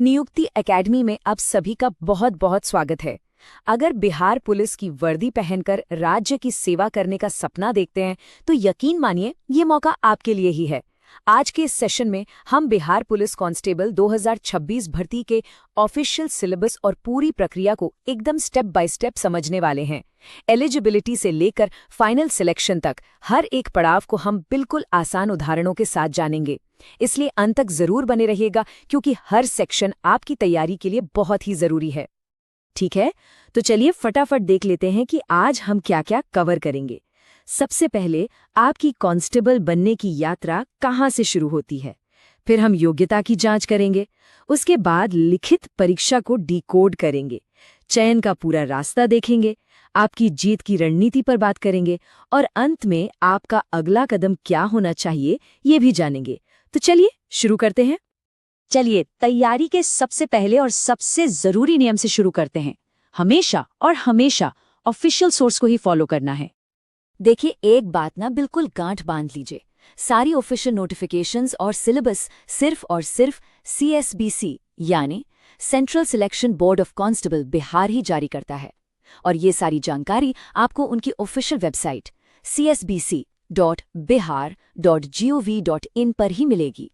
नियुक्ति एकेडमी में आप सभी का बहुत बहुत स्वागत है। अगर बिहार पुलिस की वर्दी पहनकर राज्य की सेवा करने का सपना देखते हैं तो यकीन मानिए ये मौका आपके लिए ही है। आज के इस सेशन में हम बिहार पुलिस कांस्टेबल 2026 भर्ती के ऑफिशियल सिलेबस और पूरी प्रक्रिया को एकदम स्टेप बाय स्टेप समझने वाले हैं। एलिजिबिलिटी से लेकर फाइनल सिलेक्शन तक हर एक पड़ाव को हम बिल्कुल आसान उदाहरणों के साथ जानेंगे। इसलिए अंत तक जरूर बने रहिएगा क्योंकि हर सेक्शन आपकी तैयारी के लिए बहुत ही जरूरी है। ठीक है, तो चलिए फटाफट देख लेते हैं कि आज हम क्या क्या कवर करेंगे। सबसे पहले आपकी कांस्टेबल बनने की यात्रा कहाँ से शुरू होती है, फिर हम योग्यता की जांच करेंगे, उसके बाद लिखित परीक्षा को डिकोड करेंगे, चयन का पूरा रास्ता देखेंगे, आपकी जीत की रणनीति पर बात करेंगे और अंत में आपका अगला कदम क्या होना चाहिए ये भी जानेंगे। तो चलिए शुरू करते हैं। चलिए तैयारी के सबसे पहले और सबसे जरूरी नियम से शुरू करते हैं। हमेशा ऑफिशियल सोर्स को ही फॉलो करना है। देखिए, एक बात ना बिल्कुल गांठ बांध लीजिए, सारी ऑफिशियल नोटिफिकेशंस और सिलेबस सिर्फ और सिर्फ CSBC यानी central selection board of constable Bihar ही जारी करता है और ये सारी जानकारी आपको उनकी ऑफिशियल वेबसाइट csbc.bihar.gov.in पर ही मिलेगी।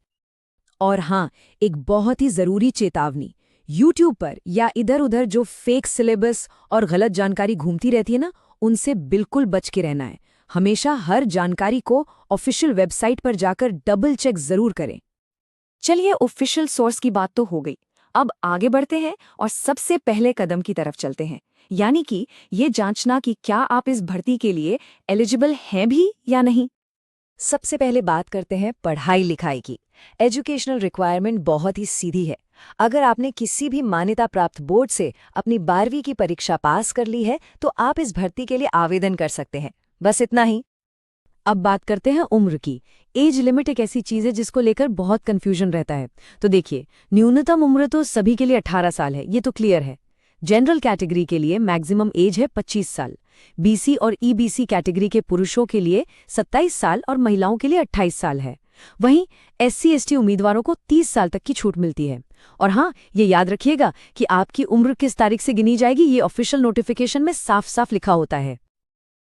और हाँ, एक बहुत ही जरूरी चेतावनी, YouTube पर या इधर उधर जो फेक सिलेबस और गलत जानकारी घूमती रहती है ना, उनसे बिल्कुल बच के रहना है। हमेशा हर जानकारी को ऑफिशियल वेबसाइट पर जाकर डबल चेक जरूर करें। चलिए, ऑफिशियल सोर्स की बात तो हो गई, अब आगे बढ़ते हैं और सबसे पहले कदम की तरफ चलते हैं, यानी कि ये जांचना कि क्या आप इस भर्ती के लिए एलिजिबल हैं भी या नहीं। सबसे पहले बात करते हैं पढ़ाई लिखाई की। एजुकेशनल रिक्वायरमेंट बहुत ही सीधी है। अगर आपने किसी भी मान्यता प्राप्त बोर्ड से अपनी 12वीं की परीक्षा पास कर ली है तो आप इस भर्ती के लिए आवेदन कर सकते हैं, बस इतना ही। अब बात करते हैं उम्र की। एज लिमिट एक ऐसी चीज है जिसको लेकर बहुत कंफ्यूजन रहता है। तो देखिए, न्यूनतम उम्र तो सभी के लिए 18 साल है, ये तो क्लियर है। जनरल कैटेगरी के लिए मैक्सिमम एज है 25 साल, BC और EBC कैटेगरी के पुरुषों के लिए 27 साल और महिलाओं के लिए 28 साल है। वहीं SC/ST उम्मीदवारों को 30 साल तक की छूट मिलती है। और हाँ, ये याद रखिएगा कि आपकी उम्र किस तारीख से गिनी जाएगी, ये ऑफिशियल नोटिफिकेशन में साफ साफ लिखा होता है।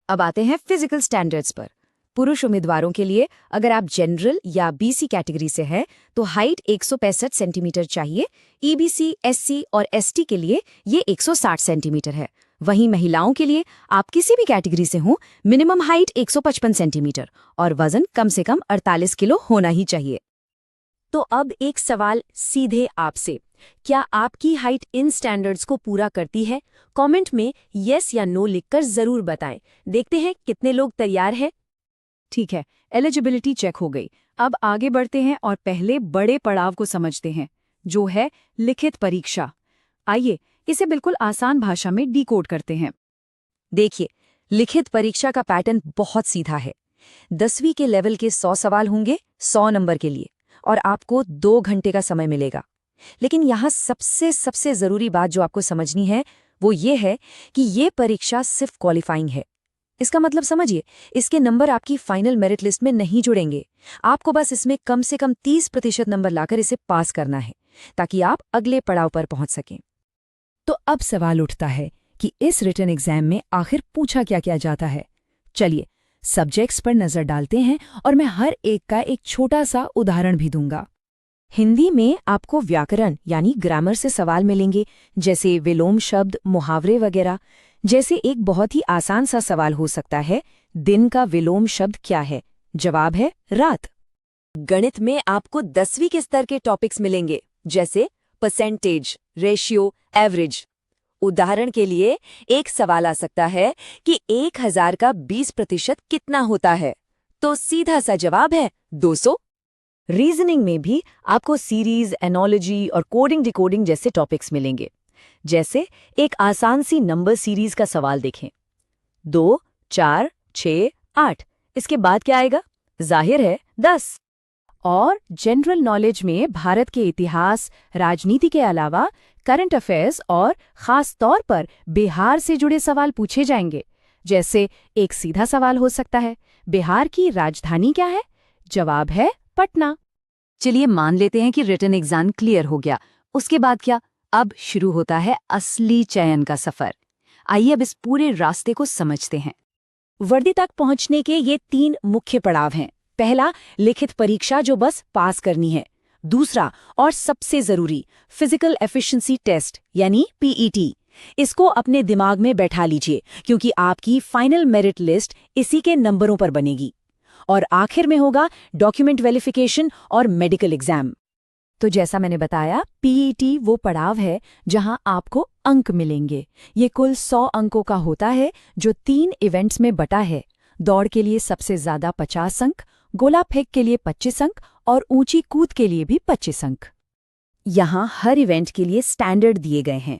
अब आते हैं फिजिकल स्टैंडर्ड्स पर। पुरुष उम्मीदवारों के लिए अगर आप जनरल या BC कैटेगरी से हैं तो हाइट 165 सेंटीमीटर चाहिए। EBC, SC और ST के लिए ये 160 सेंटीमीटर है। वहीं महिलाओं के लिए आप किसी भी कैटेगरी से हों, मिनिमम हाइट 155 सेंटीमीटर और वजन कम से कम 48 किलो होना ही चाहिए। तो अब एक सवाल सीधे आपसे, क्या आपकी हाइट इन स्टैंडर्ड्स को पूरा करती है? कमेंट में यस या नो लिखकर जरूर बताएं। देखते हैं कितने लोग तैयार हैं। ठीक है, एलिजिबिलिटी चेक हो गई। अब आगे बढ़ते हैं और पहले बड़े पड़ाव को समझते हैं, जो है लिखित परीक्षा। आइए इसे बिल्कुल आसान भाषा में डिकोड करते हैं। देखिए, लिखित परीक्षा का पैटर्न बहुत सीधा है। 10वीं के लेवल के 100 सवाल होंगे 100 नंबर के लिए और आपको 2 घंटे का समय मिलेगा। लेकिन यहाँ सबसे जरूरी बात जो आपको समझनी है वो ये है कि ये परीक्षा सिर्फ क्वालिफाइंग है। इसका मतलब समझिए, इसके नंबर आपकी फाइनल मेरिट लिस्ट में नहीं जुड़ेंगे। आपको बस इसमें कम से कम 30% नंबर लाकर इसे पास करना है ताकि आप अगले पड़ाव पर पहुंच सकें। तो अब सवाल उठता है कि इस रिटन एग्जाम में आखिर पूछा क्या क्या जाता है। चलिए सब्जेक्ट्स पर नजर डालते हैं और मैं हर एक का एक छोटा सा उदाहरण भी दूंगा। हिंदी में आपको व्याकरण यानी ग्रामर से सवाल मिलेंगे, जैसे विलोम शब्द, मुहावरे वगैरह। जैसे एक बहुत ही आसान सा सवाल हो सकता है, दिन का विलोम शब्द क्या है? जवाब है रात। गणित में आपको 10वीं के स्तर के टॉपिक्स मिलेंगे, जैसे परसेंटेज, रेशियो, एवरेज। उदाहरण के लिए एक सवाल आ सकता है कि 1000 का 20% कितना होता है? तो सीधा सा जवाब है 200। रीजनिंग में भी आपको सीरीज, एनोलॉजी और कोडिंग डिकोडिंग जैसे टॉपिक्स मिलेंगे। जैसे एक आसान सी नंबर सीरीज का सवाल देखें, 2, 4, 6, 8, इसके बाद क्या आएगा? जाहिर है 10। और जनरल नॉलेज में भारत के इतिहास, राजनीति के अलावा करंट अफेयर्स और खास तौर पर बिहार से जुड़े सवाल पूछे जाएंगे। जैसे एक सीधा सवाल हो सकता है, बिहार की राजधानी क्या है? जवाब है पटना। चलिए मान लेते हैं कि रिटन एग्जाम क्लियर हो गया, उसके बाद क्या? अब शुरू होता है असली चयन का सफर। आइए अब इस पूरे रास्ते को समझते हैं। वर्दी तक पहुंचने के ये 3 मुख्य पड़ाव हैं। पहला, लिखित परीक्षा जो बस पास करनी है। दूसरा और सबसे जरूरी, फिजिकल एफिशिएंसी टेस्ट यानी पीईटी। इसको अपने दिमाग में बैठा लीजिए क्योंकि आपकी फाइनल मेरिट लिस्ट इसी के नंबरों पर बनेगी। और आखिर में होगा डॉक्यूमेंट वेरिफिकेशन और मेडिकल एग्जाम। तो जैसा मैंने बताया, पीईटी वो पड़ाव है जहां आपको अंक मिलेंगे। ये कुल 100 अंकों का होता है जो 3 इवेंट्स में बटा है। दौड़ के लिए सबसे ज्यादा 50 अंक, गोला फेंक के लिए 25 अंक और ऊंची कूद के लिए भी 25 अंक। यहाँ हर इवेंट के लिए स्टैंडर्ड दिए गए हैं।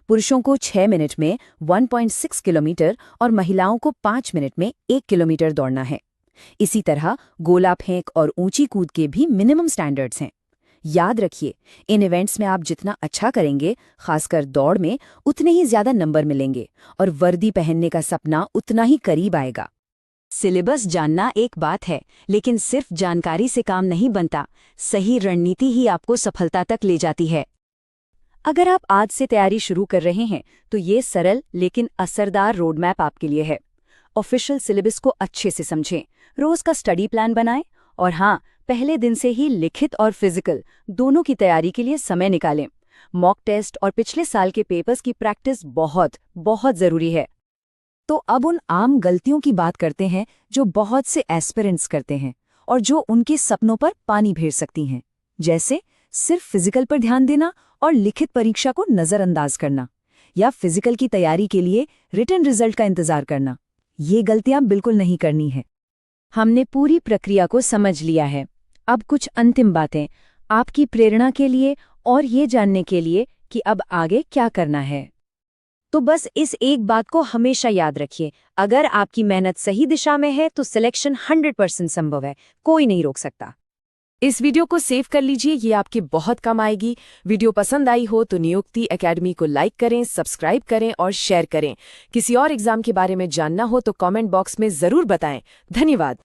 पुरुषों को 6 मिनट में 1.6 किलोमीटर और महिलाओं को 5 मिनट में 1 किलोमीटर दौड़ना है। इसी तरह गोला फेंक और ऊंची कूद के भी मिनिमम स्टैंडर्ड्स हैं। याद रखिए, इन इवेंट्स में आप जितना अच्छा करेंगे, खासकर दौड़ में, उतने ही ज्यादा नंबर मिलेंगे और वर्दी पहनने का सपना उतना ही करीब आएगा। सिलेबस जानना एक बात है, लेकिन सिर्फ जानकारी से काम नहीं बनता। सही रणनीति ही आपको सफलता तक ले जाती है। अगर आप आज से तैयारी शुरू कर रहे हैं तो ये सरल लेकिन असरदार रोड मैप आपके लिए है। ऑफिशियल सिलेबस को अच्छे से समझें, रोज का स्टडी प्लान बनाएं और हाँ, पहले दिन से ही लिखित और फिजिकल दोनों की तैयारी के लिए समय निकालें। मॉक टेस्ट और पिछले साल के पेपर्स की प्रैक्टिस बहुत बहुत जरूरी है। तो अब उन आम गलतियों की बात करते हैं जो बहुत से एस्पिरेंट्स करते हैं और जो उनके सपनों पर पानी फेर सकती हैं। जैसे सिर्फ फिजिकल पर ध्यान देना और लिखित परीक्षा को नजरअंदाज करना, या फिजिकल की तैयारी के लिए रिटन रिजल्ट का इंतजार करना। ये गलतियां बिल्कुल नहीं करनी है। हमने पूरी प्रक्रिया को समझ लिया है। अब कुछ अंतिम बातें आपकी प्रेरणा के लिए और ये जानने के लिए कि अब आगे क्या करना है। तो बस इस एक बात को हमेशा याद रखिए, अगर आपकी मेहनत सही दिशा में है तो सिलेक्शन 100% संभव है, कोई नहीं रोक सकता। इस वीडियो को सेव कर लीजिए, ये आपके बहुत काम आएगी। वीडियो पसंद आई हो तो नियुक्ति एकेडमी को लाइक करें, सब्सक्राइब करें और शेयर करें। किसी और एग्जाम के बारे में जानना हो तो कमेंट बॉक्स में जरूर बताएं। धन्यवाद।